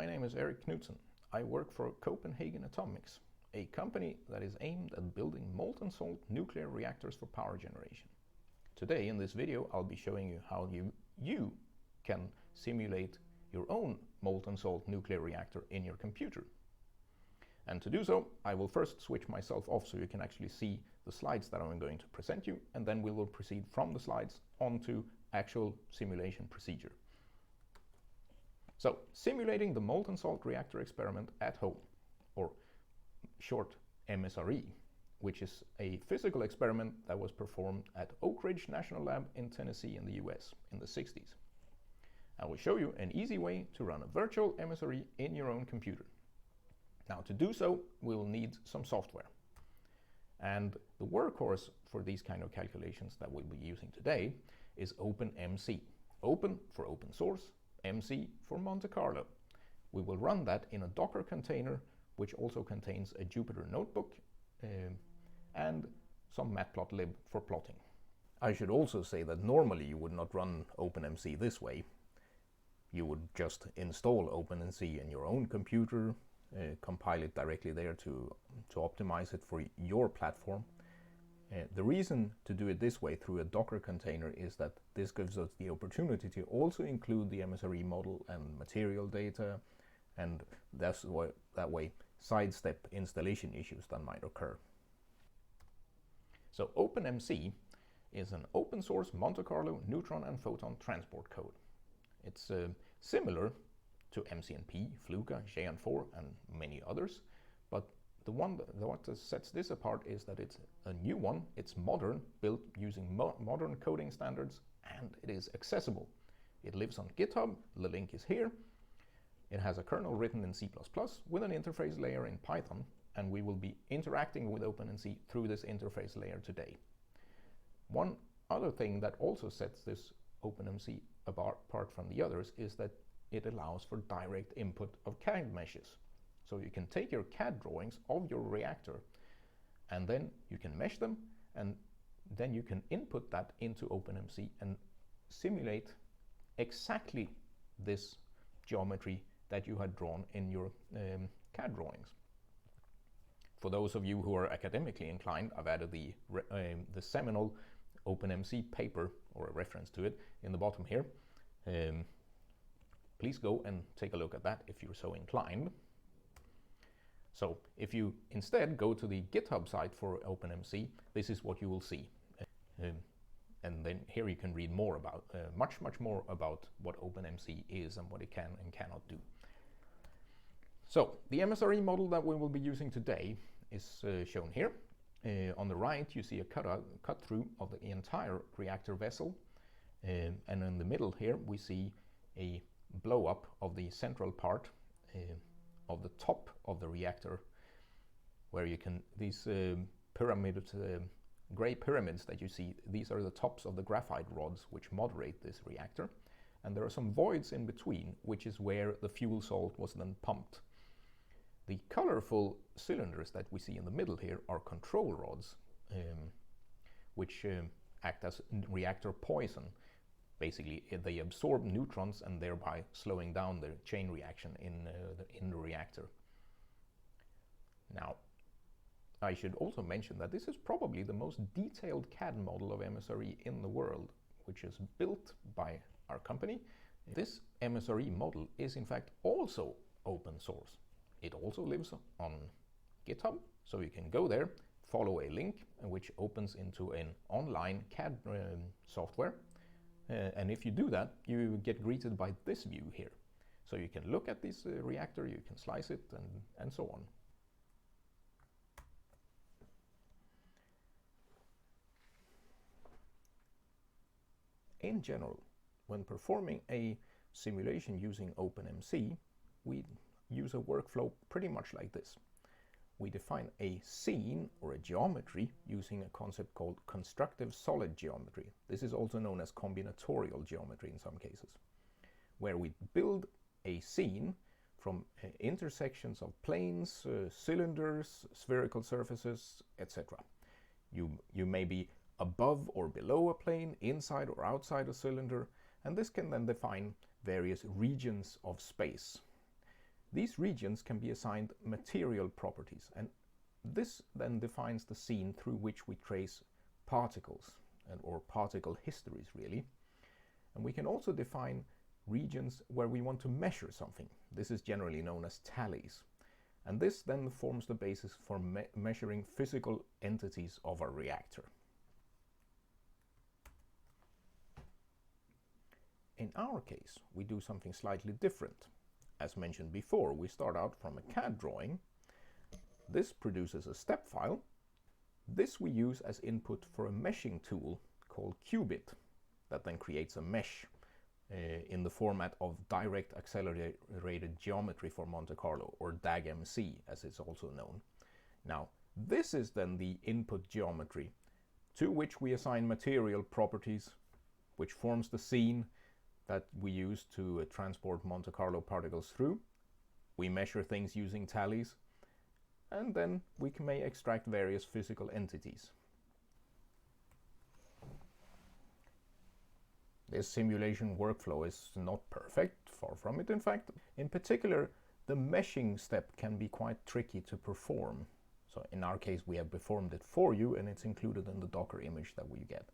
my name is Erik Knudsen. I work for Copenhagen Atomics, a company that is aimed at building molten salt nuclear reactors for power generation. Today in this video I'll be showing you how you can simulate your own molten salt nuclear reactor in your computer. And to do so, I will first switch myself off so you can actually see the slides that I'm going to present you, and then we will proceed from the slides onto actual simulation procedure. So, simulating the Molten Salt Reactor Experiment at home, or short MSRE, which is a physical experiment that was performed at Oak Ridge National Lab in Tennessee in the US in the 60s. I will show you an easy way to run a virtual MSRE in your own computer. Now, to do so, we will need some software. And the workhorse for these kind of calculations that we'll be using today is OpenMC. Open for open source, MC for Monte Carlo. We will run that in a Docker container, which also contains a Jupyter notebook and some matplotlib for plotting. I should also say that normally you would not run OpenMC this way. You would just install OpenMC in your own computer, compile it directly there to optimize it for your platform. The reason to do it this way through a Docker container is that this gives us the opportunity to also include the MSRE model and material data, and that way sidestep installation issues that might occur. So OpenMC is an open source Monte Carlo neutron and photon transport code. It's similar to MCNP, Fluka, JN4 and many others, but what sets this apart is that it's a new one, it's modern, built using modern coding standards, and it is accessible. It lives on GitHub, the link is here. It has a kernel written in C++ with an interface layer in Python, and we will be interacting with OpenMC through this interface layer today. One other thing that also sets this OpenMC apart from the others is that it allows for direct input of CAD meshes. So you can take your CAD drawings of your reactor and then you can mesh them, and then you can input that into OpenMC and simulate exactly this geometry that you had drawn in your CAD drawings. For those of you who are academically inclined, I've added the seminal OpenMC paper, or a reference to it, in the bottom here. Please go and take a look at that if you're so inclined. So if you instead go to the GitHub site for OpenMC, this is what you will see. And then here you can read more about, much more about what OpenMC is and what it can and cannot do. So the MSRE model that we will be using today is shown here. On the right you see a cut through of the entire reactor vessel, and in the middle here we see a blow up of the central part of the top of the reactor, where you can, these gray pyramids that you see, these are the tops of the graphite rods which moderate this reactor, and there are some voids in between, which is where the fuel salt was then pumped. The colorful cylinders that we see in the middle here are control rods, which act as reactor poison. Basically, they absorb neutrons and thereby slowing down the chain reaction in the reactor. Now, I should also mention that this is probably the most detailed CAD model of MSRE in the world, which is built by our company. This MSRE model is in fact also open source. It also lives on GitHub, so you can go there, follow a link which opens into an online CAD software. And if you do that, you get greeted by this view here. So you can look at this reactor, you can slice it, and so on. In general, when performing a simulation using OpenMC, we use a workflow pretty much like this. We define a scene or a geometry using a concept called constructive solid geometry. This is also known as combinatorial geometry in some cases, where we build a scene from intersections of planes, cylinders, spherical surfaces, etc. You may be above or below a plane, inside or outside a cylinder, and this can then define various regions of space. These regions can be assigned material properties, and this then defines the scene through which we trace particles, or particle histories really. And we can also define regions where we want to measure something. This is generally known as tallies. And this then forms the basis for measuring physical entities of a reactor. In our case, we do something slightly different. As mentioned before, we start out from a CAD drawing. This produces a step file. This we use as input for a meshing tool called Qubit that then creates a mesh in the format of direct accelerated geometry for Monte Carlo, or DAG-MC as it's also known. Now, this is then the input geometry to which we assign material properties, which forms the scene that we use to transport Monte Carlo particles through. We measure things using tallies, and then we may extract various physical entities. This simulation workflow is not perfect, far from it in fact. In particular, the meshing step can be quite tricky to perform. So in our case, we have performed it for you, and it's included in the Docker image that we get.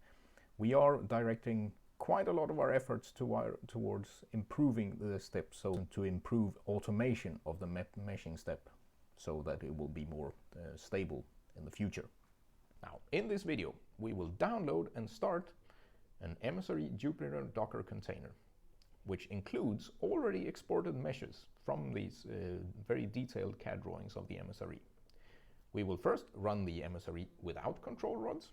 We are directing quite a lot of our efforts towards improving the step, so to improve automation of the meshing step so that it will be more stable in the future. Now, in this video, we will download and start an MSRE Jupyter Docker container, which includes already exported meshes from these very detailed CAD drawings of the MSRE. We will first run the MSRE without control rods.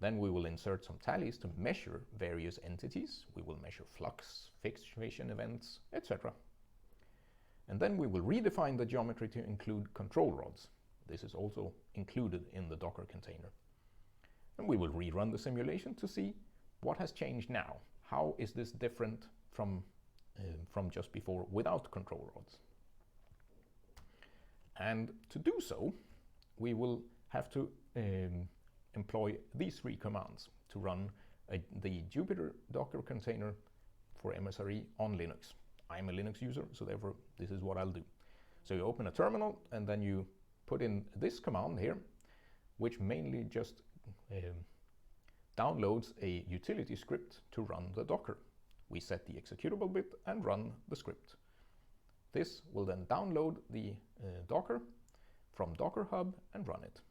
Then we will insert some tallies to measure various entities. We will measure flux, fixation events, etc. And then we will redefine the geometry to include control rods. This is also included in the Docker container. And we will rerun the simulation to see what has changed now. How is this different from just before without control rods? And to do so, we will have to employ these three commands to run the Jupyter Docker container for MSRE on Linux. I'm a Linux user, so therefore this is what I'll do. So you open a terminal and then you put in this command here, which mainly just downloads a utility script to run the Docker. We set the executable bit and run the script. This will then download the Docker from Docker Hub and run it.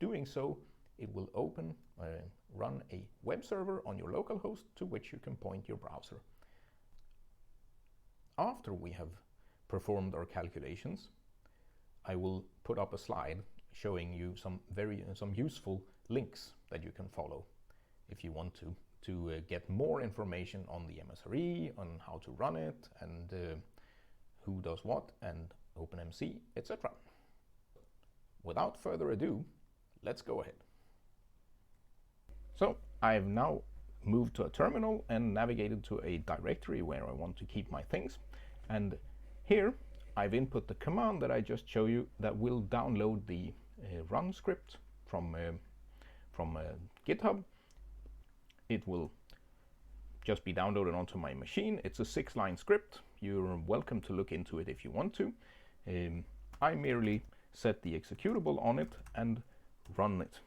Doing so, it will run a web server on your local host to which you can point your browser. After we have performed our calculations, I will put up a slide showing you some useful links that you can follow if you want to get more information on the MSRE, on how to run it, and who does what, and OpenMC, etc. Without further ado, let's go ahead. So I've now moved to a terminal and navigated to a directory where I want to keep my things. And here I've input the command that I just showed you that will download the run script from GitHub. It will just be downloaded onto my machine. It's a 6-line script. You're welcome to look into it if you want to. I merely set the executable on it and run it.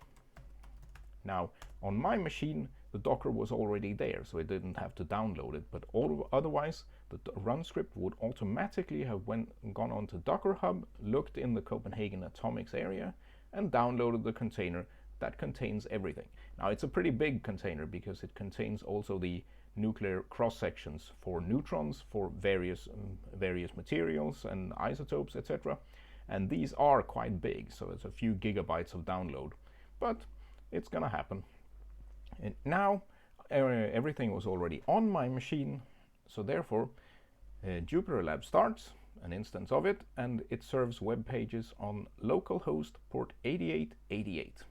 Now, on my machine, the Docker was already there, so I didn't have to download it, but otherwise, the run script would automatically have gone onto Docker Hub, looked in the Copenhagen atomics area, and downloaded the container that contains everything. Now, it's a pretty big container because it contains also the nuclear cross-sections for neutrons, for various materials and isotopes, etc. And these are quite big, so it's a few gigabytes of download, but it's gonna happen. And now everything was already on my machine, so therefore Jupyter Lab starts an instance of it, and it serves web pages on localhost port 8888.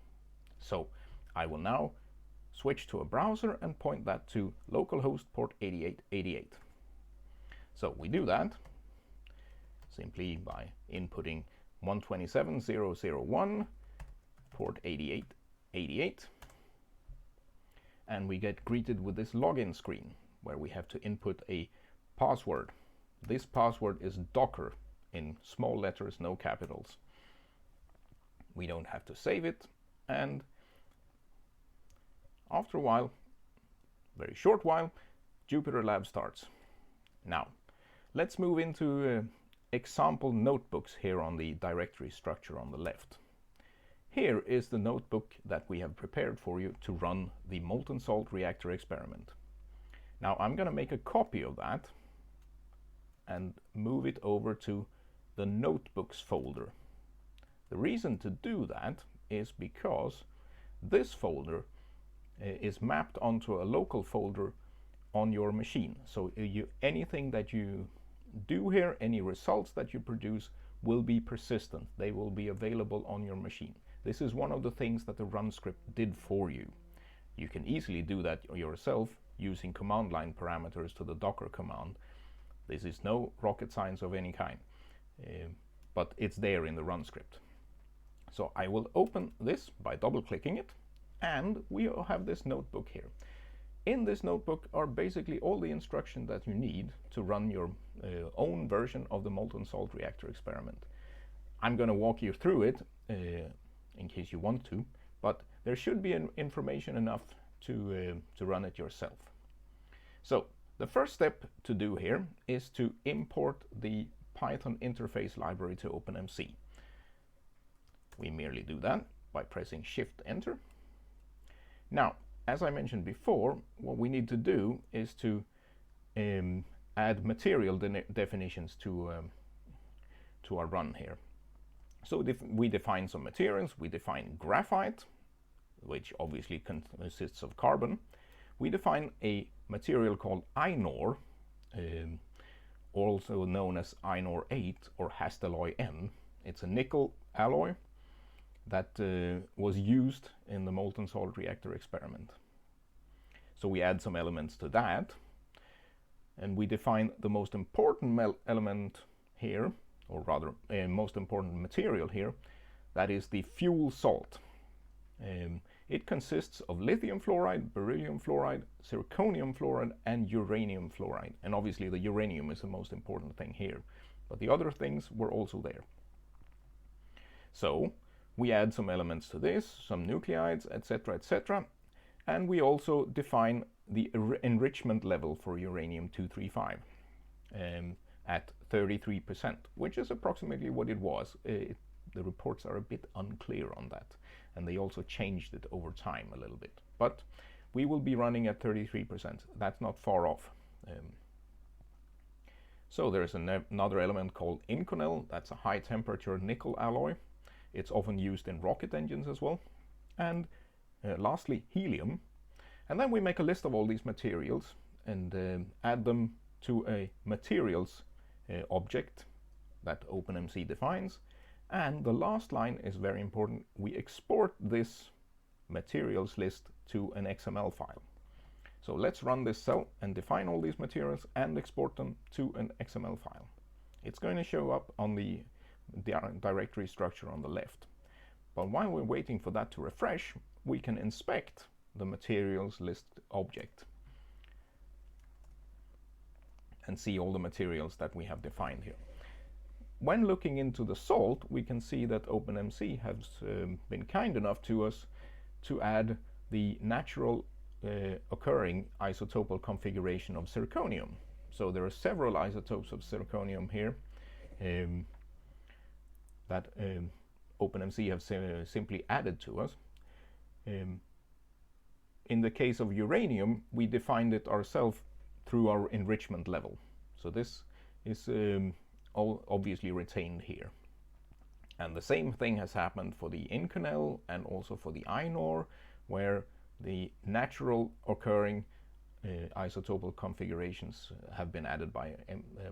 So I will now switch to a browser and point that to localhost port 8888. So we do that simply by inputting 127.0.0.1 port 8888. And we get greeted with this login screen where we have to input a password This password is Docker in small letters, no capitals. We don't have to save it, and after a while, very short while, Jupyter Lab starts. Now, let's move into example notebooks here on the directory structure on the left. Here is the notebook that we have prepared for you to run the Molten Salt Reactor Experiment. Now I'm going to make a copy of that and move it over to the notebooks folder. The reason to do that is because this folder is mapped onto a local folder on your machine. So anything that you do here, any results that you produce, will be persistent. They will be available on your machine. This is one of the things that the run script did for you. You can easily do that yourself using command line parameters to the Docker command. This is no rocket science of any kind, but it's there in the run script. So I will open this by double clicking it, and we have this notebook here. In this notebook are basically all the instructions that you need to run your own version of the Molten Salt Reactor Experiment. I'm going to walk you through it in case you want to, but there should be information enough to run it yourself. So the first step to do here is to import the Python interface library to OpenMC. We merely do that by pressing Shift-Enter. Now, as I mentioned before, what we need to do is to add material definitions to our run here. So we define some materials. We define graphite, which obviously consists of carbon. We define a material called iron, also known as iron 8 or Hastelloy N. It's a nickel alloy that was used in the Molten Salt Reactor Experiment. So we add some elements to that, and we define the most important element here, or rather most important material here, that is the fuel salt. It consists of lithium fluoride, beryllium fluoride, zirconium fluoride, and uranium fluoride. And obviously the uranium is the most important thing here, but the other things were also there. So we add some elements to this, some nuclides, etc., etc. And we also define the enrichment level for uranium-235 at 33%, which is approximately what it was. The reports are a bit unclear on that, and they also changed it over time a little bit. But we will be running at 33%. That's not far off. So there's another element called Inconel. That's a high temperature nickel alloy. It's often used in rocket engines as well. And lastly, helium. And then we make a list of all these materials and add them to a materials object that OpenMC defines. And the last line is very important. We export this materials list to an XML file. So let's run this cell and define all these materials and export them to an XML file. It's going to show up on the directory structure on the left. But while we're waiting for that to refresh, we can inspect the materials list object and see all the materials that we have defined here. When looking into the salt, we can see that OpenMC has been kind enough to us to add the natural occurring isotopal configuration of zirconium. So there are several isotopes of zirconium here that OpenMC have simply added to us. In the case of uranium, we defined it ourselves through our enrichment level. So this is all obviously retained here. And the same thing has happened for the Inconel and also for the iron, where the natural occurring isotopal configurations have been added by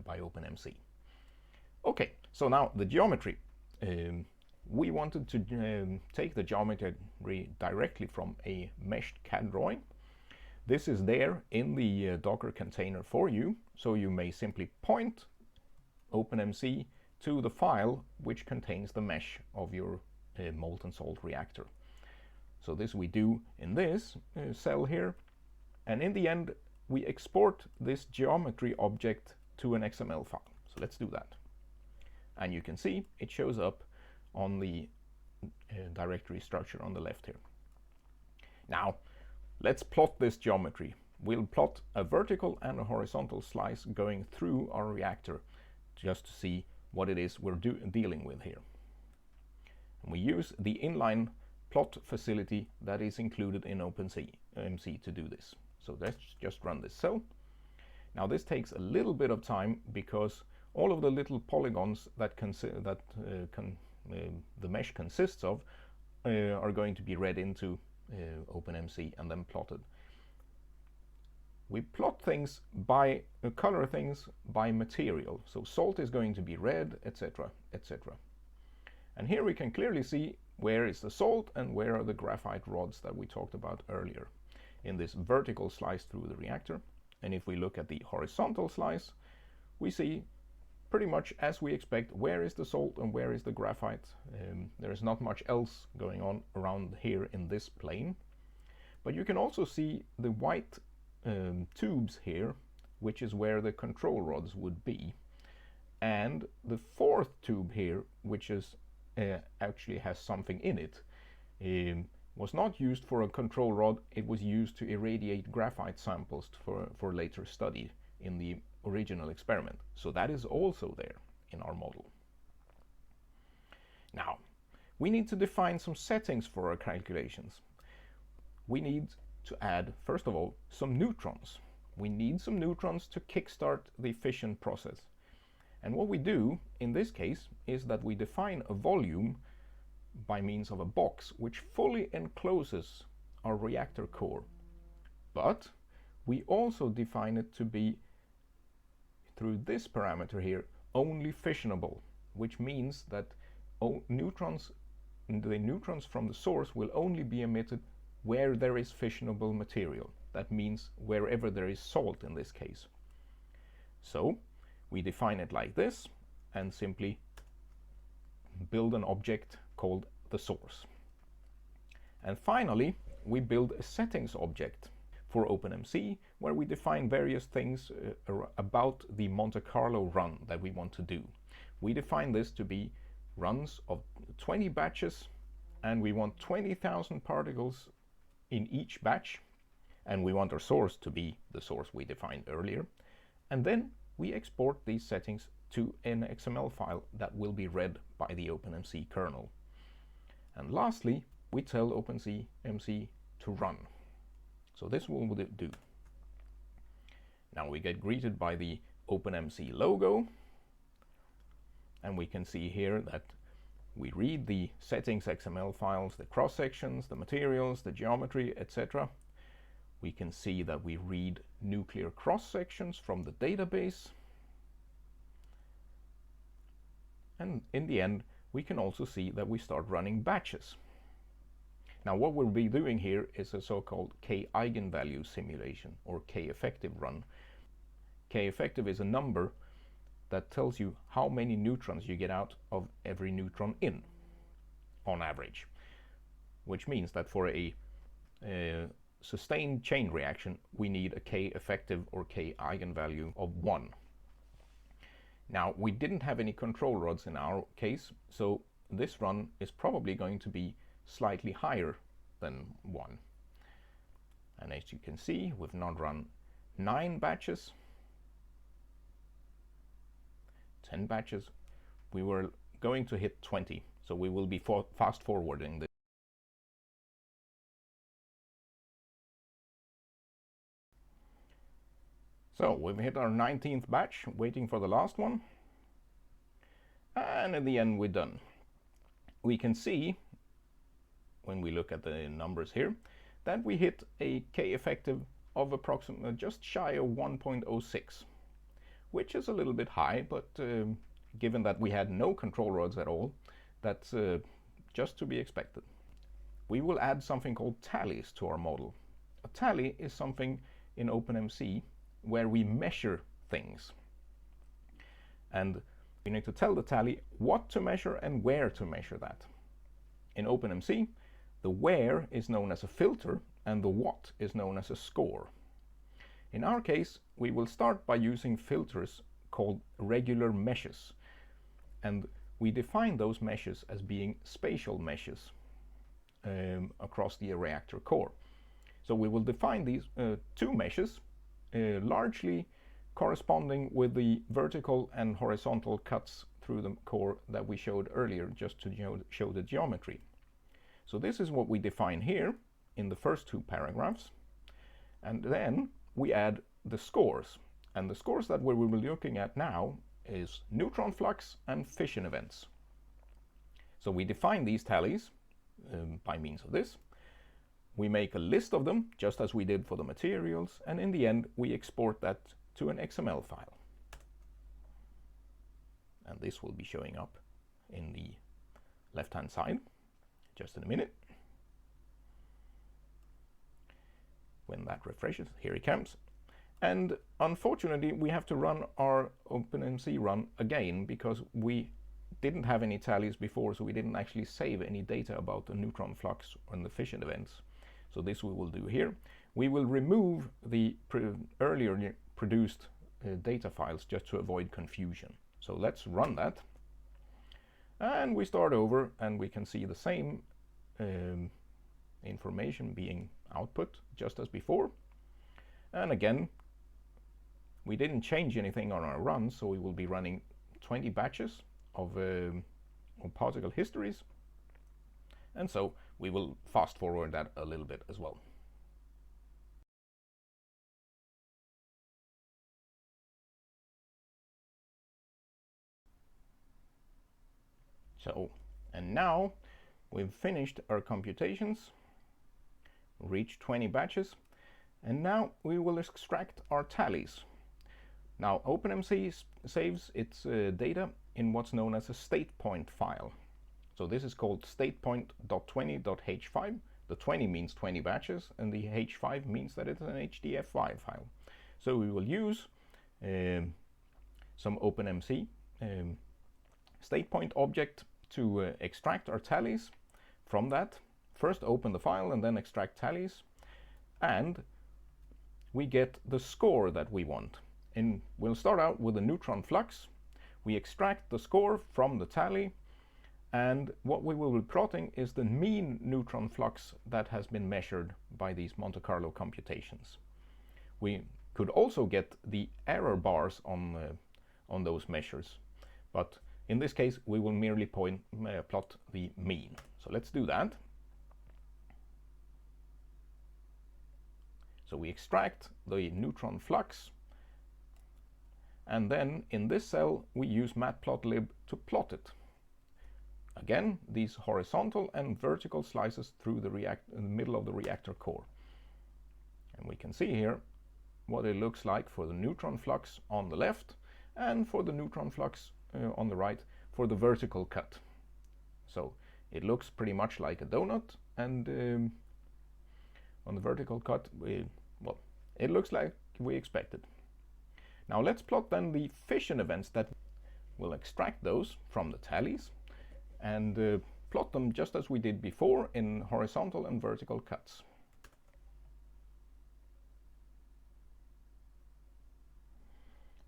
OpenMC. Okay, so now the geometry. We wanted to take the geometry directly from a meshed CAD drawing. This is there in the Docker container for you, so you may simply point OpenMC to the file which contains the mesh of your molten salt reactor. So this we do in this cell here, and in the end we export this geometry object to an XML file. So let's do that. And you can see it shows up on the directory structure on the left here. Now, let's plot this geometry. We'll plot a vertical and a horizontal slice going through our reactor just to see what it is we're dealing with here. And we use the inline plot facility that is included in OpenMC to do this. So let's just run this cell. Now this takes a little bit of time because all of the little polygons that the mesh consists of are going to be read into OpenMC and then plotted. We plot things by color things by material. So salt is going to be red, etc., etc. And here we can clearly see where is the salt and where are the graphite rods that we talked about earlier in this vertical slice through the reactor. And if we look at the horizontal slice, we see pretty much as we expect where is the salt and where is the graphite. There is not much else going on around here in this plane. But you can also see the white tubes here, which is where the control rods would be. And the fourth tube here, which is actually has something in it, was not used for a control rod. It was used to irradiate graphite samples for later study in the original experiment. So that is also there in our model. Now, we need to define some settings for our calculations. We need to add, first of all, some neutrons. We need some neutrons to kickstart the fission process. And what we do in this case is that we define a volume by means of a box which fully encloses our reactor core. But we also define it to be, through this parameter here, only fissionable, which means that the neutrons from the source will only be emitted where there is fissionable material. That means wherever there is salt in this case. So we define it like this and simply build an object called the source. And finally, we build a settings object for OpenMC where we define various things about the Monte Carlo run that we want to do. We define this to be runs of 20 batches, and we want 20,000 particles in each batch, and we want our source to be the source we defined earlier. And then we export these settings to an XML file that will be read by the OpenMC kernel. And lastly, we tell OpenMC to run. So this will do. Now we get greeted by the OpenMC logo, and we can see here that we read the settings XML files, the cross sections, the materials, the geometry, etc. We can see that we read nuclear cross sections from the database. And in the end, we can also see that we start running batches. Now what we'll be doing here is a so-called k-eigenvalue simulation, or k-effective run. K-effective is a number that tells you how many neutrons you get out of every neutron in, on average. Which means that for a sustained chain reaction, we need a k-effective or k-eigenvalue of 1. Now, we didn't have any control rods in our case, so this run is probably going to be slightly higher than 1. And as you can see, we've now run 9 batches, 10 batches. We were going to hit 20, so we will be fast forwarding this. So we've hit our 19th batch, waiting for the last one. And in the end, we're done. We can see, when we look at the numbers here, that we hit a k-effective of approximately just shy of 1.06, which is a little bit high, but given that we had no control rods at all, that's just to be expected. We will add something called tallies to our model. A tally is something in OpenMC where we measure things. And we need to tell the tally what to measure and where to measure that. In OpenMC, the where is known as a filter and the what is known as a score. In our case, we will start by using filters called regular meshes. And we define those meshes as being spatial meshes across the reactor core. So we will define these two meshes, largely corresponding with the vertical and horizontal cuts through the core that we showed earlier, just to show the geometry. So this is what we define here in the first two paragraphs. And then we add the scores. And the scores that we will be looking at now is neutron flux and fission events. So we define these tallies by means of this. We make a list of them, just as we did for the materials, and in the end we export that to an XML file. And this will be showing up in the left-hand side just in a minute. When that refreshes, here it comes. And unfortunately, we have to run our OpenMC run again because we didn't have any tallies before, so we didn't actually save any data about the neutron flux and the fission events. So this we will do here. We will remove the earlier produced data files just to avoid confusion. So let's run that. And we start over and we can see the same information being output just as before. And again, we didn't change anything on our run, so we will be running 20 batches of particle histories. And so we will fast forward that a little bit as well. So, and now we've finished our computations, reached 20 batches, and now we will extract our tallies. Now OpenMC saves its data in what's known as a state point file. So this is called statepoint.20.h5. The 20 means 20 batches, and the h5 means that it's an HDF5 file. So we will use some OpenMC state point object to extract our tallies from that. First open the file and then extract tallies, and we get the score that we want. And we'll start out with a neutron flux. We extract the score from the tally, and what we will be plotting is the mean neutron flux that has been measured by these Monte Carlo computations. We could also get the error bars on those measures, but in this case we will merely plot the mean. So let's do that. So we extract the neutron flux, and then in this cell we use matplotlib to plot it. Again, these horizontal and vertical slices through the middle of the reactor core. And we can see here what it looks like for the neutron flux on the left and for the neutron flux on the right for the vertical cut. So it looks pretty much like a donut, and on the vertical cut, well, it looks like we expected. Now let's plot then the fission events that will extract those from the tallies and plot them just as we did before in horizontal and vertical cuts.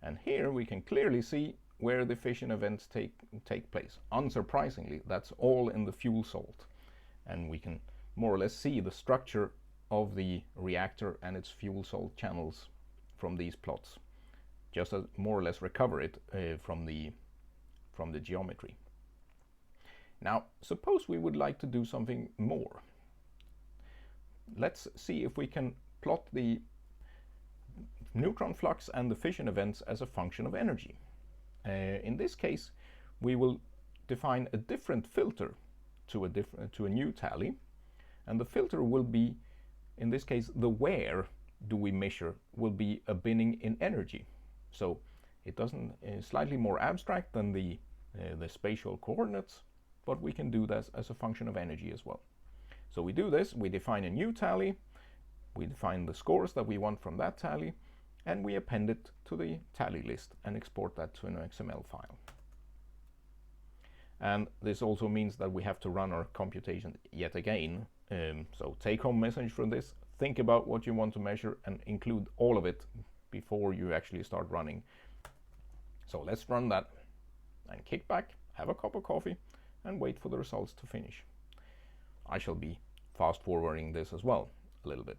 And here we can clearly see where the fission events take place. Unsurprisingly, that's all in the fuel salt. And we can more or less see the structure of the reactor and its fuel salt channels from these plots, just as more or less recover it from the geometry. Now, suppose we would like to do something more. Let's see if we can plot the neutron flux and the fission events as a function of energy. In this case, we will define a different filter to a new tally, and the filter will be, in this case, the where do we measure will be a binning in energy. So it doesn't slightly more abstract than the spatial coordinates, but we can do this as a function of energy as well. So we do this, we define a new tally, we define the scores that we want from that tally, and we append it to the tally list and export that to an XML file. And this also means that we have to run our computation yet again. So take home message from this: think about what you want to measure and include all of it before you actually start running. So let's run that and kick back, have a cup of coffee, and wait for the results to finish. I shall be fast forwarding this as well a little bit.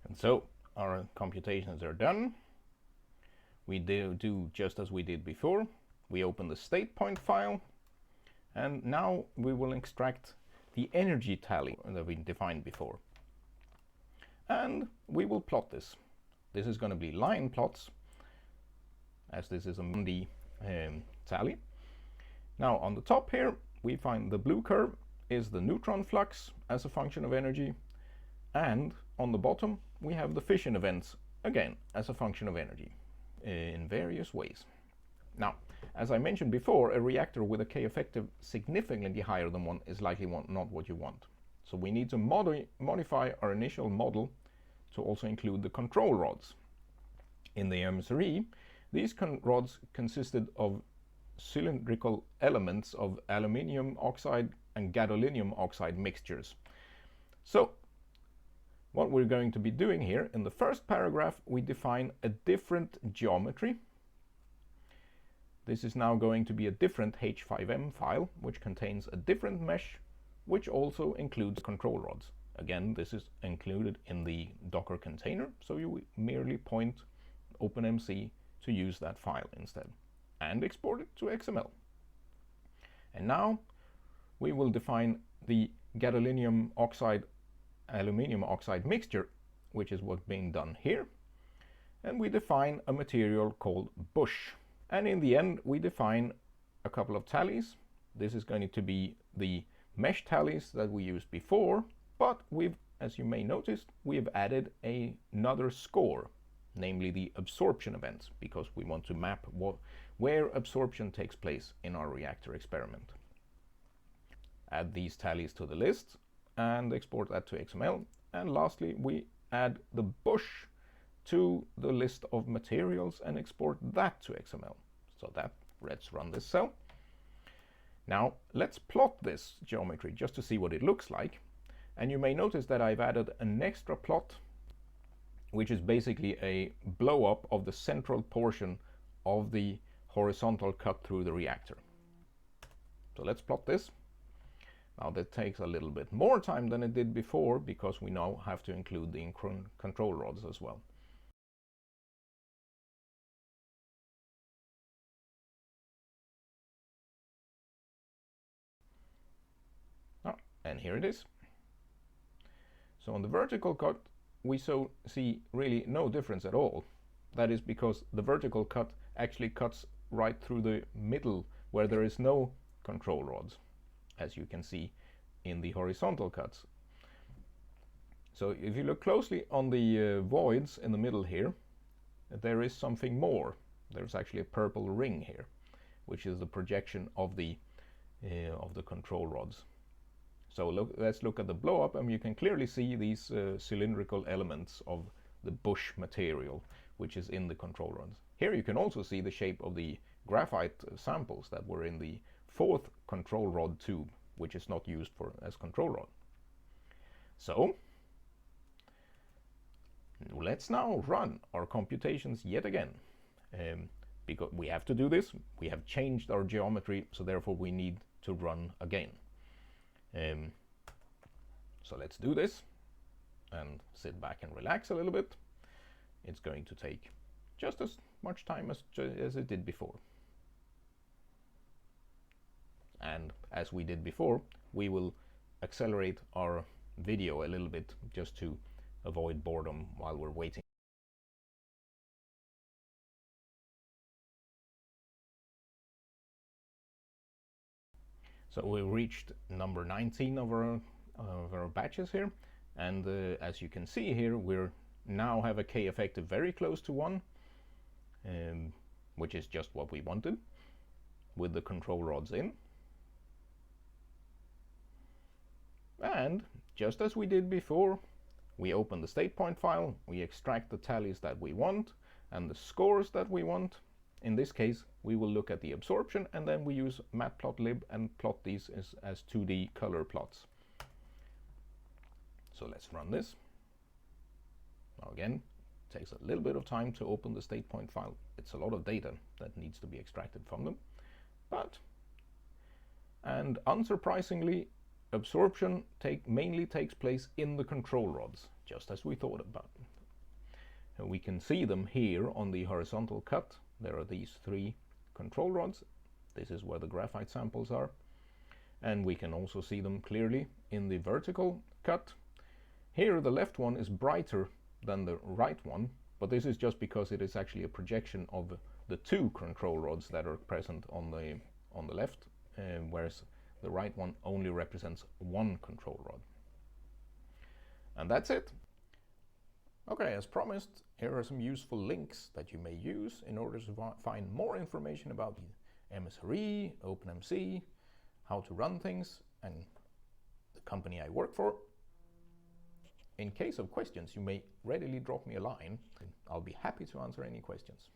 And so our computations are done. We do just as we did before. We open the state point file, and now we will extract the energy tally that we defined before. And we will plot this. This is going to be line plots, as this is a monte tally. Now on the top here, we find the blue curve is the neutron flux as a function of energy, and on the bottom we have the fission events, again as a function of energy, in various ways. Now, as I mentioned before, a reactor with a K effective significantly higher than 1 is likely not what you want. So we need to modify our initial model to also include the control rods. In the MSRE, these rods consisted of cylindrical elements of aluminium oxide and gadolinium oxide mixtures. So what we're going to be doing here, in the first paragraph, we define a different geometry. This is now going to be a different H5M file, which contains a different mesh, which also includes control rods. Again, this is included in the Docker container, so you merely point OpenMC to use that file instead, and export it to XML. And now we will define the gadolinium oxide aluminium oxide mixture, which is what's being done here. And we define a material called bush. And in the end, we define a couple of tallies. This is going to be the mesh tallies that we used before, but we've, as you may notice, we have added another score, namely the absorption events, because we want to map where absorption takes place in our reactor experiment. Add these tallies to the list and export that to XML. And lastly, we add the bush to the list of materials and export that to XML. So let's run this cell. Now let's plot this geometry just to see what it looks like. And you may notice that I've added an extra plot, which is basically a blow up of the central portion of the horizontal cut through the reactor. So let's plot this. Now that takes a little bit more time than it did before, because we now have to include the control rods as well. And here it is. So on the vertical cut, we see really no difference at all. That is because the vertical cut actually cuts right through the middle where there is no control rods, as you can see in the horizontal cuts. So if you look closely on the voids in the middle here, there is something more. There's actually a purple ring here, which is the projection of the control rods. So let's look at the blow up, and you can clearly see these cylindrical elements of the bush material, which is in the control rods. Here you can also see the shape of the graphite samples that were in the fourth control rod tube, which is not used as control rod. So let's now run our computations yet again. Because we have to do this, we have changed our geometry, so therefore we need to run again. So let's do this and sit back and relax a little bit. It's going to take just as much time as it did before. And as we did before, we will accelerate our video a little bit just to avoid boredom while we're waiting. So we reached number 19 of our batches here, and as you can see here, we're now have a K effective very close to 1, which is just what we wanted, with the control rods in. And just as we did before, we open the state point file, we extract the tallies that we want, and the scores that we want. In this case, we will look at the absorption, and then we use matplotlib and plot these as 2D color plots. So let's run this. Now again, it takes a little bit of time to open the state point file. It's a lot of data that needs to be extracted from them. And unsurprisingly, absorption mainly takes place in the control rods, just as we thought about. And we can see them here on the horizontal cut. There are these 3 control rods. This is where the graphite samples are. And we can also see them clearly in the vertical cut. Here the left one is brighter than the right one, but this is just because it is actually a projection of the 2 control rods that are present on the left, whereas the right one only represents 1 control rod. And that's it. Okay, as promised, here are some useful links that you may use in order to find more information about the MSRE, OpenMC, how to run things, and the company I work for. In case of questions, you may readily drop me a line. I'll be happy to answer any questions.